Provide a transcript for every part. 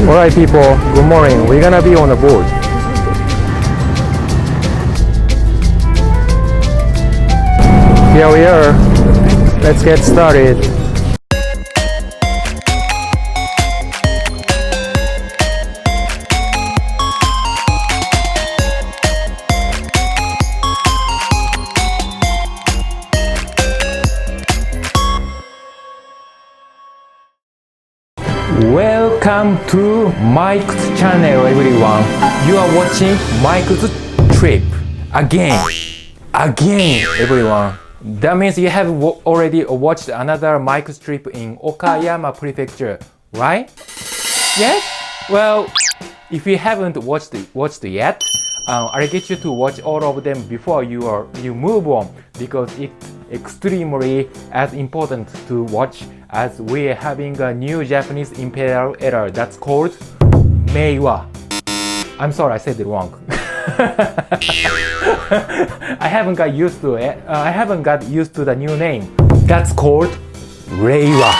Alright people, good morning. We're gonna be on the board. Here we are. Let's get started. Welcome to Mike's channel, everyone. You are watching Mike's trip again, everyone. That means you have already watched another Mike's trip in Okayama Prefecture, right? Yes? Well, if you haven't watched yet, I'll get you to watch all of them before you move on, because it's extremely as important to watch, as we're having a new Japanese imperial era that's called Meiwa. I'm sorry, I said it wrong. I haven't got used to it. I haven't got used to the new name. That's called Reiwa.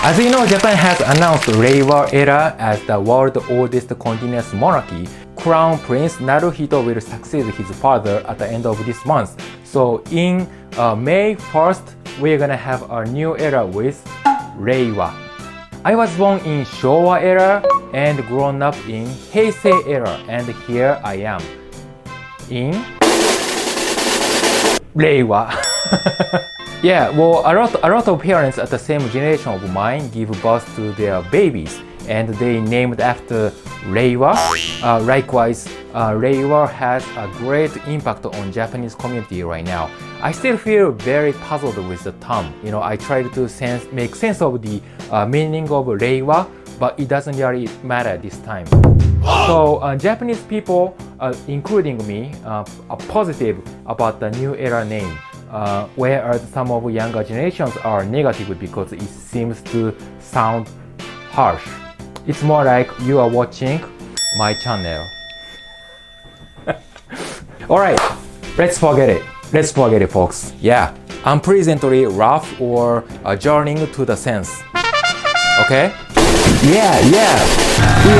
As you know, Japan has announced Reiwa era as the world's oldest continuous monarchy. Crown Prince Naruhito will succeed his father at the end of this month. So in May 1st, we're gonna have a new era with Reiwa. I was born in Showa era and grown up in Heisei era, and here I am in Reiwa. Yeah, well, a lot of parents at the same generation of mine give birth to their babies, and they named after Reiwa. Likewise, Reiwa has a great impact on Japanese community right now. I still feel very puzzled with the term. You know, I tried to make sense of the meaning of Reiwa, but it doesn't really matter this time. So Japanese people, including me, are positive about the new era name, whereas some of younger generations are negative because it seems to sound harsh. It's more like you are watching my channel. Alright, let's forget it. Let's forget it, folks. Yeah, unpleasantly rough or journeying to the sense. Okay? Yeah. We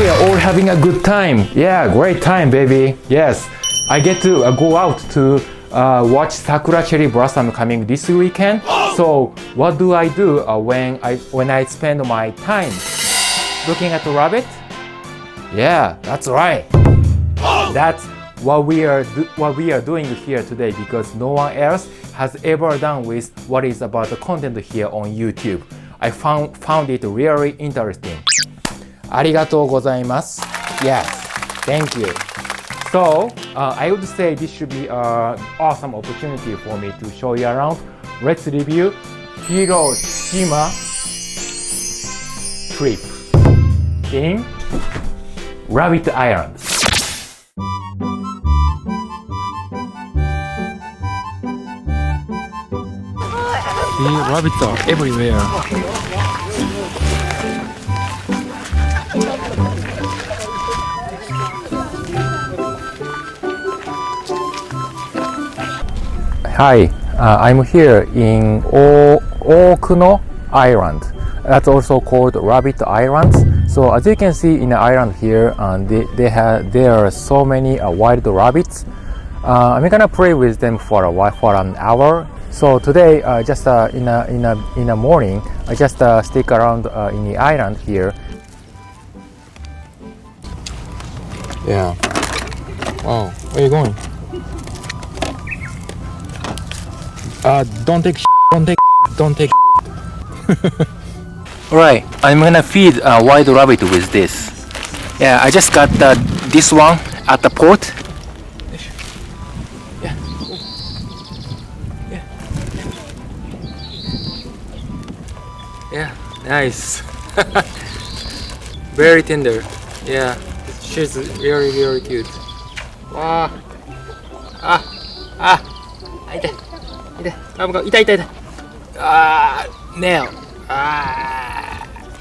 are all having a good time. Yeah, great time, baby. Yes, I get to go out to watch Sakura cherry blossom coming this weekend. So what do I do when I spend my time looking at the rabbit? Yeah, that's right. That's what we are doing here today, because no one else has ever done with what is about the content here on YouTube. I found it really interesting. Arigatou gozaimasu. Yes, thank you. So I would say this should be an awesome opportunity for me to show you around. Let's review Hiroshima trip in Rabbit Island. The rabbits are everywhere. Hi, I'm here in Okuno Island. That's also called Rabbit Islands. So as you can see in the island here, there are so many wild rabbits. I'm gonna play with them for a while, for an hour. So today, just in the morning, I just stick around in the island here. Yeah. Wow. Where are you going? Don't take. Alright, I'm gonna feed a wild rabbit with this. Yeah, I just got this one at the port. Yeah, nice. Very tender. Yeah, she's very cute. Wow. Nail.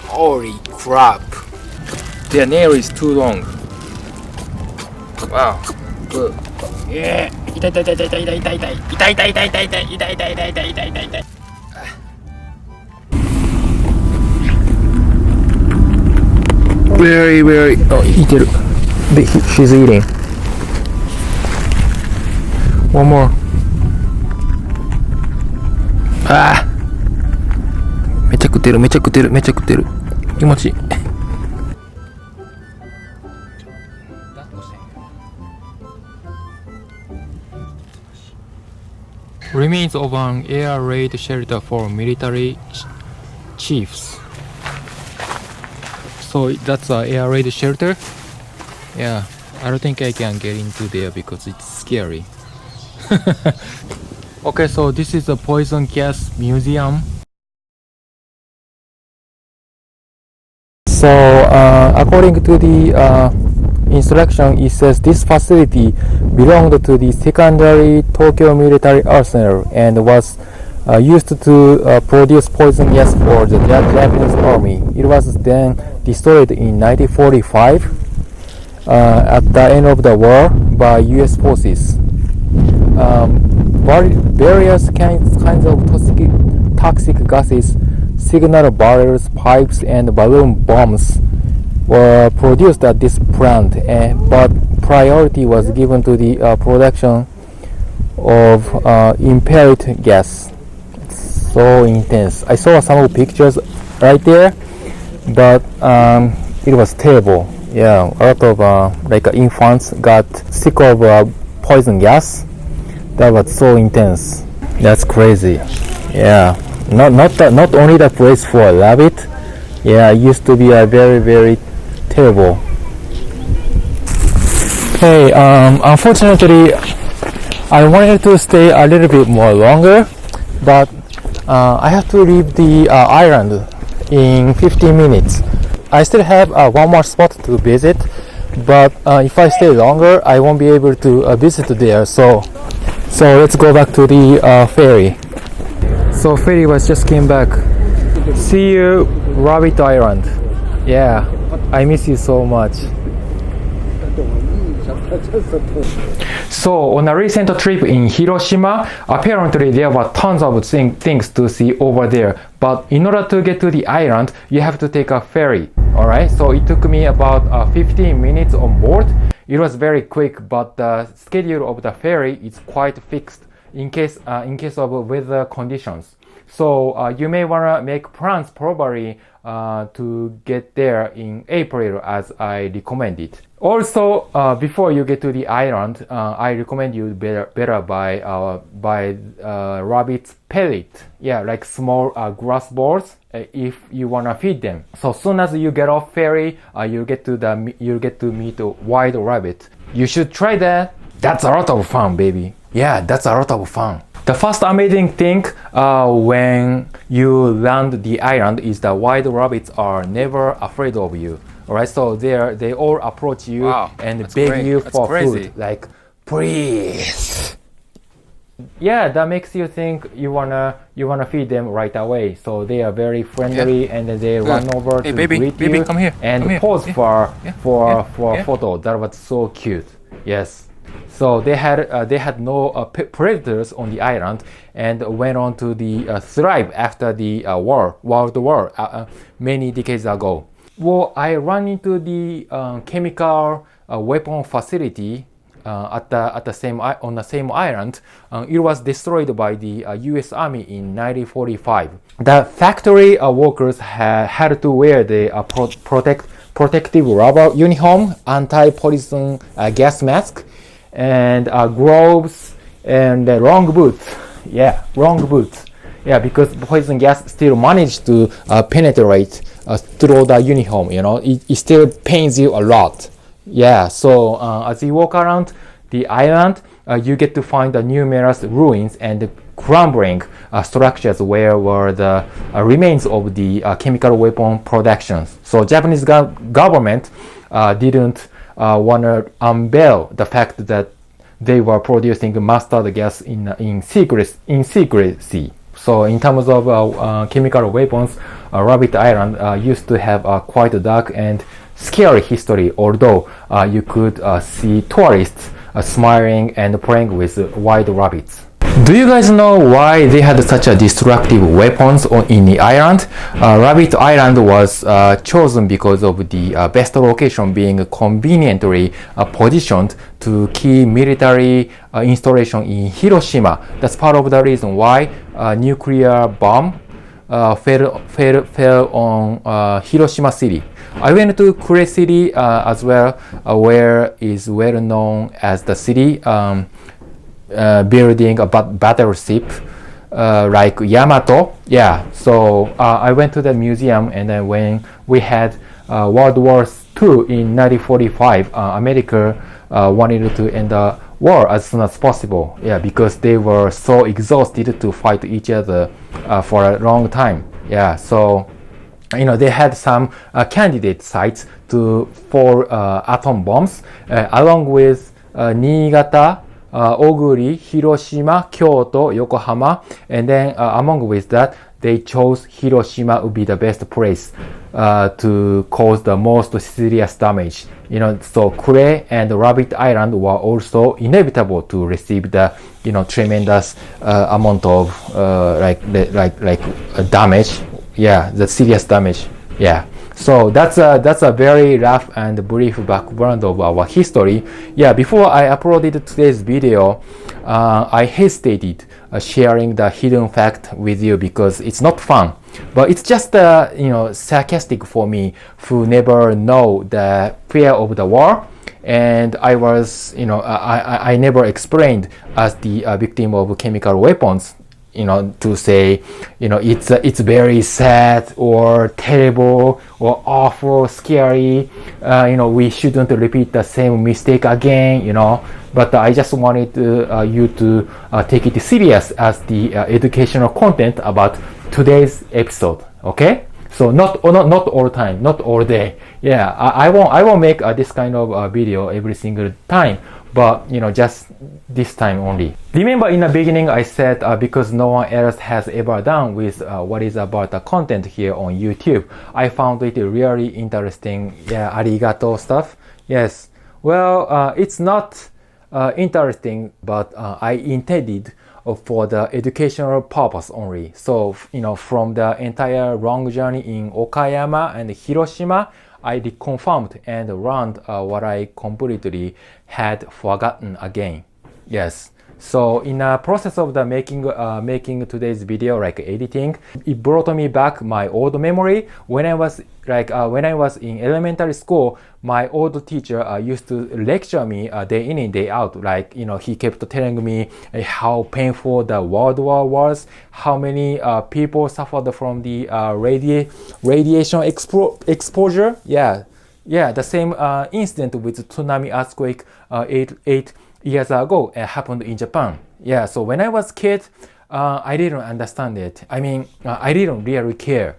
Holy crap. Their nail is too long. Wow. Good. Yeah. very, very. Oh, she's eating. One more. Ah! めっちゃ食ってる。気持ちいい。Remains of an air raid shelter for military chiefs. So that's an air raid shelter? Yeah, I don't think I can get into there because it's scary. Okay, so this is a poison gas museum. So according to the instruction, it says this facility belonged to the secondary Tokyo military arsenal and was used to produce poison gas for the Japanese army. It was then destroyed in 1945 at the end of the war by US forces. Various kinds of toxic gases, signal barrels, pipes, and balloon bombs were produced at this plant, but priority was given to the production of impaired gas. It's so intense. I saw some pictures right there, but it was terrible. Yeah, a lot of like infants got sick of poison gas. That was so intense. That's crazy. Yeah, not only the place for rabbit. Yeah, it used to be a very, very terrible. Hey, unfortunately, I wanted to stay a little bit more longer, but I have to leave the island in 15 minutes. I still have one more spot to visit, but if I stay longer, I won't be able to visit there. So let's go back to the ferry. So ferry was just came back. See you, Rabbit Island. Yeah, I miss you so much. So on a recent trip in Hiroshima, apparently there were tons of things to see over there. But in order to get to the island, you have to take a ferry. Alright, so it took me about 15 minutes on board. It was very quick, but the schedule of the ferry is quite fixed in case of weather conditions. So you may wanna make plans probably to get there in April as I recommended. Also, before you get to the island, I recommend you better buy rabbit's pellet. Yeah, like small grass balls if you wanna feed them. So soon as you get off ferry, you get to meet a wild rabbit. You should try that. That's a lot of fun, baby. Yeah, that's a lot of fun. The first amazing thing when you land the island is that wild rabbits are never afraid of you. Alright, so they all approach you and beg you for food. Like, please. Yeah, that makes you think you wanna feed them right away. So they are very friendly and they run over to greet you come here. and pose for a photo. That was so cute. Yes. So they had no predators on the island and went on to the thrive after the World War many decades ago. Well, I ran into the chemical weapon facility on the same island. It was destroyed by the U.S. Army in 1945. The factory workers had to wear the protective rubber uniform, anti-poison gas mask, and gloves and long boots. Yeah, long boots. Yeah, because poison gas still managed to penetrate through the uniform. You know, it still pains you a lot. Yeah, so as you walk around the island, you get to find the numerous ruins and crumbling structures where were the remains of the chemical weapon productions. So Japanese government didn't want to unveil the fact that they were producing mustard gas in secrecy. So in terms of chemical weapons, Rabbit Island used to have a quite dark and scary history, although you could see tourists smiling and playing with wild rabbits. Do you guys know why they had such a destructive weapons in the island? Rabbit Island was chosen because of the best location being conveniently positioned to key military installation in Hiroshima. That's part of the reason why nuclear bomb fell on Hiroshima city. I went to Kure city as well, where is well known as the city. Building a battleship like Yamato. Yeah, so I went to the museum, and then when we had World War II in 1945, America wanted to end the war as soon as possible. Yeah, because they were so exhausted to fight each other for a long time. Yeah, so they had some candidate sites for atom bombs, along with Niigata, Oguri, Hiroshima, Kyoto, Yokohama, and then among with that, they chose Hiroshima would be the best place to cause the most serious damage. So Kure and Rabbit Island were also inevitable to receive the tremendous amount of damage. Yeah, the serious damage. Yeah. So that's a very rough and brief background of our history. Yeah, before I uploaded today's video, I hesitated sharing the hidden fact with you because it's not fun, but it's just sarcastic for me who never know the fear of the war. And I was I never explained as the victim of chemical weapons. To say, it's very sad or terrible or awful, scary. We shouldn't repeat the same mistake again. But I just wanted you to take it serious as the educational content about today's episode. Okay. So not all the time, not all day. Yeah, I won't make this kind of video every single time. But just this time only. Remember in the beginning I said because no one else has ever done with what is about the content here on YouTube, I found it really interesting. Yeah, arigato stuff. Yes. Well, it's not interesting, but I intended for the educational purpose only. So from the entire long journey in Okayama and Hiroshima, I reconfirmed and learned what I completely had forgotten again. Yes. So in the process of the making today's video, like editing, it brought me back my old memory. When I was in elementary school, my old teacher used to lecture me day in and day out. He kept telling me how painful the World War was, how many people suffered from the radiation exposure. Yeah, the same incident with tsunami earthquake 8 years ago happened in Japan. Yeah, so when I was a kid, I didn't understand it. I mean, I didn't really care,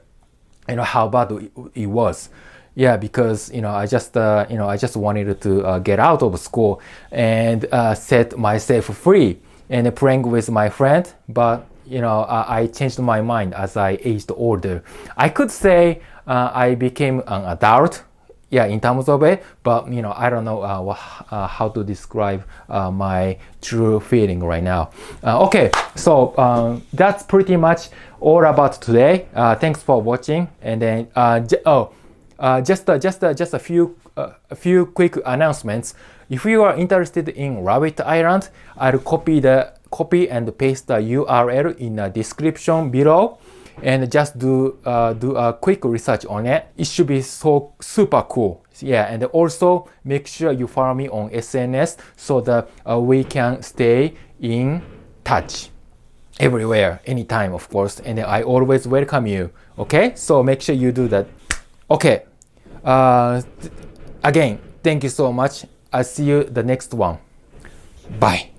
how bad it was. Yeah, because I just wanted to get out of school and set myself free and playing with my friend. But I changed my mind as I aged older. I could say I became an adult. Yeah, in terms of it, but I don't know how to describe my true feeling right now. Okay, so that's pretty much all about today. Thanks for watching, and then just a few quick announcements. If you are interested in Rabbit Island, I'll copy and paste the URL in the description below. And just do a quick research on it. It should be so super cool. Yeah, and also make sure you follow me on SNS so that we can stay in touch everywhere, anytime, of course. And I always welcome you. Okay, so make sure you do that. Okay. Again, thank you so much. I'll see you the next one. Bye.